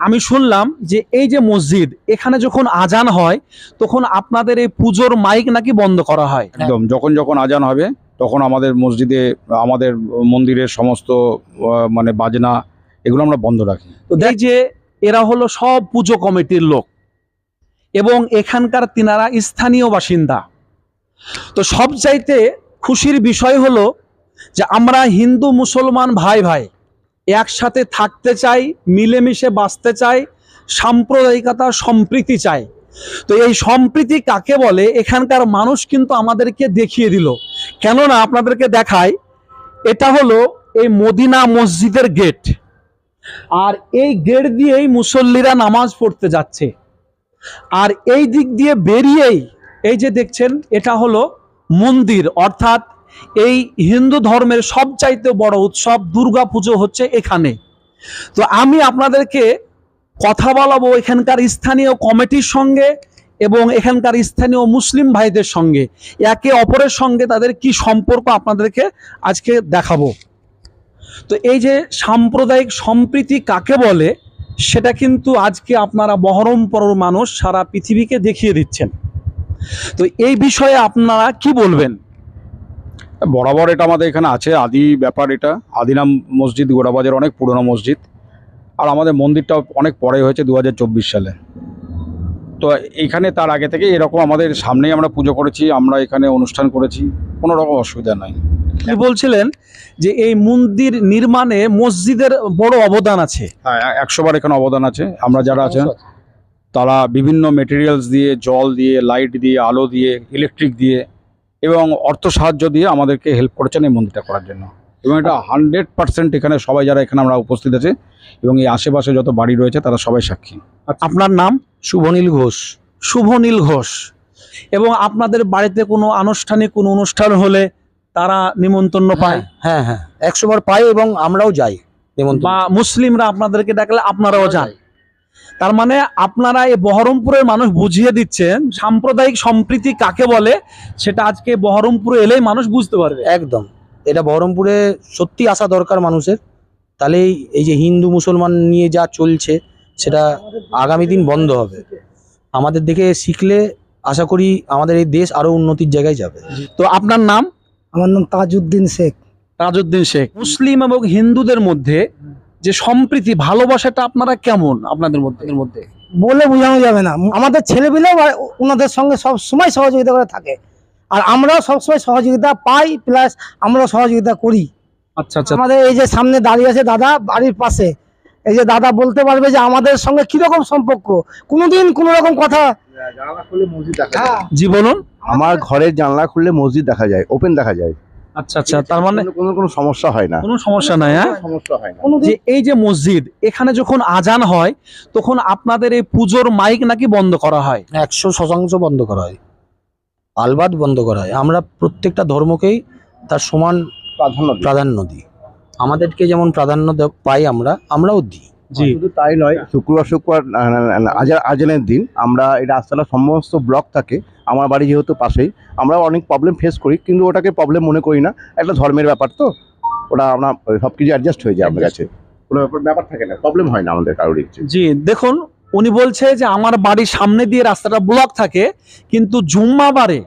আমি শুনলাম যে এই যে মসজিদ, এখানে যখন আজান হয় তখন আপনাদের এই পুজোর মাইক নাকি বন্ধ করা হয়। একদম, যখন যখন আজান হবে তখন আমাদের মসজিদে, আমাদের মন্দিরের সমস্ত মানে বাজনা এগুলো আমরা বন্ধ রাখি। তো এই যে এরা হলো সব পুজো কমিটির লোক এবং এখানকার তিনারা স্থানীয় বাসিন্দা। তো সবচাইতে খুশির বিষয় হলো যে আমরা হিন্দু মুসলমান ভাই ভাই একসাথে থাকতে চাই, মিলেমিশে বাঁচতে চাই, সাম্প্রদায়িকতা সম্প্রীতি চাই। তো এই সম্প্রীতি কাকে বলে এখানকার মানুষ কিন্তু আমাদেরকে দেখিয়ে দিল। কেননা আপনাদেরকে দেখায়, এটা হলো এই মদিনা মসজিদের গেট, আর এই গেট দিয়েই মুসল্লিরা নামাজ পড়তে যাচ্ছে। আর এই দিক দিয়ে বেরিয়েই এই যে দেখছেন, এটা হলো মন্দির, অর্থাৎ এই হিন্দু ধর্মের সবচাইতে বড় উৎসব দুর্গা পুজো হচ্ছে এখানে। তো আমি আপনাদেরকে কথা বলাবো এখানকার স্থানীয় কমিটির সঙ্গে এবং এখানকার স্থানীয় মুসলিম ভাইদের সঙ্গে, একে অপরের সঙ্গে তাদের কি সম্পর্ক আপনাদেরকে আজকে দেখাবো। তো এই যে সাম্প্রদায়িক সম্প্রীতি কাকে বলে সেটা কিন্তু আজকে আপনারা বহরমপুরের মানুষ সারা পৃথিবীকে দেখিয়ে দিচ্ছেন। তো এই বিষয়ে আপনারা কি বলবেন? বরাবর এটা আমাদের এখানে আছে, আদি ব্যাপার এটা। আদিনাম মসজিদ গোড়াবাজার অনেক পুরনো মসজিদ, আর আমাদের মন্দিরটা অনেক পরে হয়েছে 2024 সালে। তো এইখানে তার আগে থেকে এরকম আমাদের সামনেই আমরা পুজো করেছি, আমরা এখানে অনুষ্ঠান করেছি, কোনো রকম অসুবিধা নাই। কি বলছিলেন যে এই মন্দির নির্মাণে মসজিদের বড় অবদান আছে? হ্যাঁ, 100 বার এখানে অবদান আছে। আমরা যারা আছেন তারা বিভিন্ন মেটেরিয়ালস দিয়ে, জল দিয়ে, লাইট দিয়ে, আলো দিয়ে, ইলেকট্রিক দিয়ে এবং অর্থ সাহায্য দিয়ে আমাদেরকে হেল্প করেছেন এই মন্দিরটা করার জন্য। এবং এটা 100% এখানে সবাই যারা এখানে আমরা উপস্থিত আছে এবং এই আশেপাশে যত বাড়ি রয়েছে তারা সবাই সাক্ষী। আপনার নাম? শুভনীল ঘোষ। শুভনীল ঘোষ। এবং আপনাদের বাড়িতে কোনো আনুষ্ঠানিক কোনো অনুষ্ঠান হলে তারা নিমন্ত্রণ পায়? হ্যাঁ হ্যাঁ, 100 বার পাই এবং আমরাও যাই নিমন্ত্রণ। বা মুসলিমরা আপনাদেরকে ডাকলে আপনারাও যান? তার মানে আপনারা এই বহরমপুরের মানুষ বুঝিয়ে দিচ্ছেন সাম্প্রদায়িক সম্প্রীতি কাকে বলে, সেটা আজকে বহরমপুরে এলেই মানুষ বুঝতে পারবে। একদম, এটা বহরমপুরে সত্যি আসা দরকার মানুষের। তাহলে এই যে হিন্দু মুসলমান নিয়ে যা চলছে সেটা আগামী দিন বন্ধ হবে। আমাদের দেখে শিখলে আশা করি আমাদের এই দেশ আরো উন্নতির জায়গায় যাবে। তো আপনার নাম? আমার নাম তাজউদ্দিন শেখ। তাজউদ্দিন শেখ। মুসলিম এবং হিন্দুদের মধ্যে যে সম্প্রীতি, ভালোবাসাটা আপনারা কেমন আপনাদের মধ্যে? বলে বোঝানো যাবে না। আমাদের ছেলেপিলেও ওনাদের সঙ্গে সব সময় সহযোগিতা করে থাকে, আর আমরাও সবসময় সহযোগিতা পাই, প্লাস আমরাও সহযোগিতা করি। আচ্ছা আচ্ছা। আমাদের এই যে সামনে দাঁড়িয়ে আছে দাদা বাড়ির পাশে, এই যে দাদা বলতে পারবে যে আমাদের সঙ্গে কিরকম সম্পর্ক। কোনোদিন কোনো রকম কথা। জানলা খুললে মসজিদ দেখা যায়। জি বলুন। আমার ঘরের জানলা খুললে মসজিদ দেখা যায়, ওপেন দেখা যায়। আচ্ছা আচ্ছা, তার মানে কোনো সমস্যা হয় না। কোনো সমস্যা নাই। হ্যাঁ, সমস্যা হয় না। যে এই যে মসজিদ, এখানে যখন আজান হয় তখন আপনাদের এই পুজোর মাইক নাকি বন্ধ করা হয়? 100% বন্ধ করা হয়, আলবাদ বন্ধ করা হয়। আমরা প্রত্যেকটা ধর্মকেই তার সমান প্রাধান্য দিই। আমাদেরকে যেমন প্রাধান্য পাই আমরাও দিই। জি, শুধু তাই নয়, শুক্রবার আজানের দিন আমরা এটা আস্তালা সমস্ত ব্লক থাকে, আমার বাড়ি যেহেতু পাশেই, আমরা অনেক প্রবলেম ফেস করি, কিন্তু ওটাকে প্রবলেম মনে করি না। একটা ধর্মের ব্যাপার তো, ওটা আমরা সব কিছু অ্যাডজাস্ট হয়ে যায় আমাদের কাছে, কোনো ব্যাপার থাকে না, প্রবলেম হয় না আমাদের কারোর। জি, দেখুন উনি বলছে যে আমার বাড়ির সামনে দিয়ে রাস্তাটা ব্লক থাকে, কিন্তু জুম্মাবারে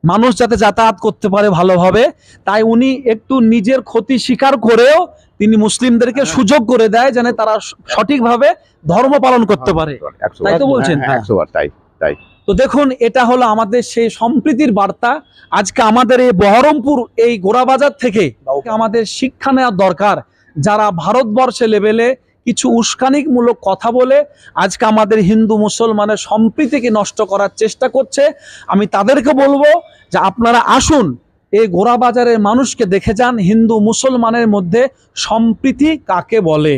মানুষ যাতে যাতায়াত করতে পারে ভালোভাবে, তাই উনি একটু নিজের ক্ষতি স্বীকার করেও তিনি মুসলিমদেরকে সুযোগ করে দেয় যেন তারা সঠিকভাবে ধর্ম পালন করতে পারে। তাই তো বলছেন? হ্যাঁ, 100 বার তাই। তো দেখুন, এটা হলো আমাদের সেই সম্প্রীতির বার্তা। আজকে আমাদের এই বহরমপুর এই গোড়াবাজার থেকে আমাদের শিক্ষা নেওয়ার দরকার। যারা ভারতবর্ষে লেভেলে কিছু উস্কানিমূলক কথা বলে আজকে আমাদের হিন্দু মুসলমানের সম্প্রীতিকে নষ্ট করার চেষ্টা করছে, আমি তাদেরকে বলবো যে আপনারা আসুন, এই গোড়াবাজারের মানুষকে দেখে যান হিন্দু মুসলমানের মধ্যে সম্প্রীতি কাকে বলে।